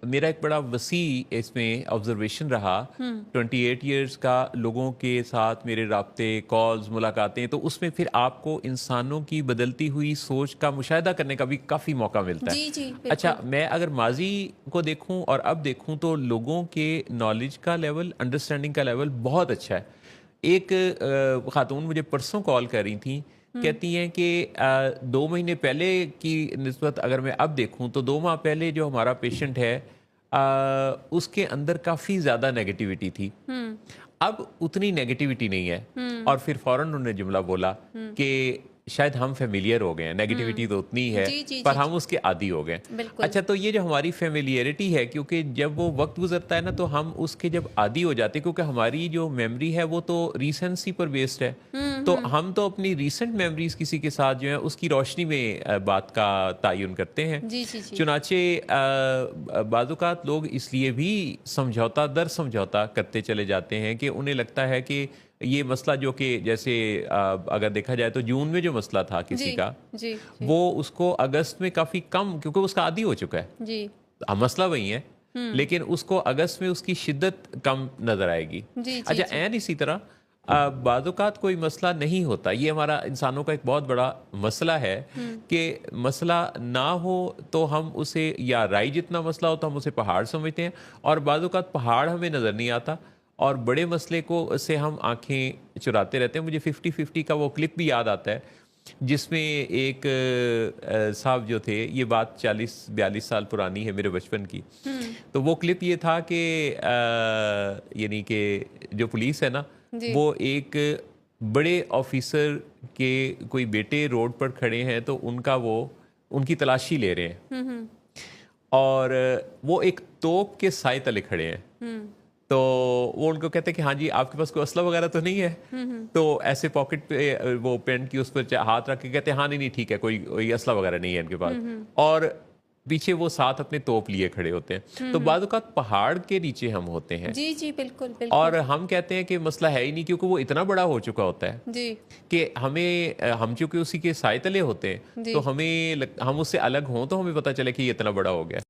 मेरा एक बड़ा वसी इसमें ऑब्जर्वेशन रहा। 28 इयर्स का लोगों के साथ मेरे राब्ते, कॉल्स, मुलाकातें, तो उसमें फिर आपको इंसानों की बदलती हुई सोच का मुशाहिदा करने का भी काफ़ी मौका मिलता है। जी, जी, अच्छा, बिल्कुल। मैं अगर माजी को देखूं और अब देखूं तो लोगों के नॉलेज का लेवल, अंडरस्टैंडिंग का लेवल बहुत अच्छा है। एक खातून मुझे परसों कॉल कर रही थी, हुँ, कहती हैं कि 2 महीने पहले की निस्बत अगर मैं अब देखूं तो 2 माह पहले जो हमारा पेशेंट है, उसके अंदर काफ़ी ज़्यादा नेगेटिविटी थी। हुँ, अब उतनी नेगेटिविटी नहीं है। हुँ, और फिर फ़ौरन उन्होंने जुमला बोला हुँ, कि शायद हम फ़ैमिलियर हो गए हैं, नेगेटिविटी हुँ। तो उतनी ही है, जी, जी, पर जी, हम जी, उसके आदी हो गए। बिल्कुल। अच्छा, तो ये जो हमारी फ़ैमिलियरिटी है, क्योंकि जब वो वक़्त गुज़रता है ना, तो हम उसके जब आदी हो जाते हैं, क्योंकि हमारी जो मेमोरी है, वो तो रीसेंसी पर बेस्ड है। हुँ, तो हुँ। हम तो अपनी रीसेंट मेमोरीज़ किसी के साथ जो है, उसकी रोशनी में बात का तायुन करते हैं। जी, जी, जी। चुनाचे बाज़-औक़ात लोग इसलिए भी समझौता दर समझौता करते चले जाते हैं कि उन्हें लगता है कि ये मसला जो कि जैसे अगर देखा जाए तो जून में जो मसला था जी, किसी का, जी, जी, वो उसको अगस्त में काफ़ी कम, क्योंकि उसका आदी हो चुका है। जी। मसला वही है, हुँ। लेकिन उसको अगस्त में उसकी शिद्दत कम नज़र आएगी। जी, जी, अच्छा, जी। ऐन इसी तरह बाज़-औक़ात कोई मसला नहीं होता। ये हमारा इंसानों का एक बहुत बड़ा मसला है हुँ, कि मसला ना हो तो हम उसे, या राई जितना मसला हो तो हम उसे पहाड़ समझते हैं, और बाज़-औक़ात पहाड़ हमें नज़र नहीं आता और बड़े मसले को से हम आँखें चुराते रहते हैं। मुझे 50-50 का वो क्लिप भी याद आता है, जिसमें एक साहब जो थे, ये बात 40-42 साल पुरानी है, मेरे बचपन की। हुँ। तो वो क्लिप ये था कि यानी कि जो पुलिस है ना, जी। वो एक बड़े ऑफिसर के कोई बेटे रोड पर खड़े हैं, तो उनकी तलाशी ले रहे हैं, हुँ, हुँ, और वो एक तोप के साए तले खड़े हैं। हुँ, तो वो उनको कहते हैं कि हाँ जी, आपके पास कोई असला वगैरह तो नहीं है? हुँ, हुँ, तो ऐसे पॉकेट पे वो पेंट की उस पर हाथ रख के कहते हैं, हाँ, नहीं, नहीं, ठीक है, कोई असला वगैरह नहीं है इनके पास। हुँ, हुँ, और पीछे वो साथ अपने तोप लिए खड़े होते हैं। हुँ, तो हुँ। बाज़ औक़ात पहाड़ के नीचे हम होते हैं, जी, जी, बिल्कुल, और बिल्कुल। हम कहते हैं कि मसला है ही नहीं, क्योंकि वो इतना बड़ा हो चुका होता है जी, कि हम चूँकि उसी के साए तले होते हैं, तो जी। हम उससे अलग हों तो हमें पता चले कि ये इतना बड़ा हो गया है।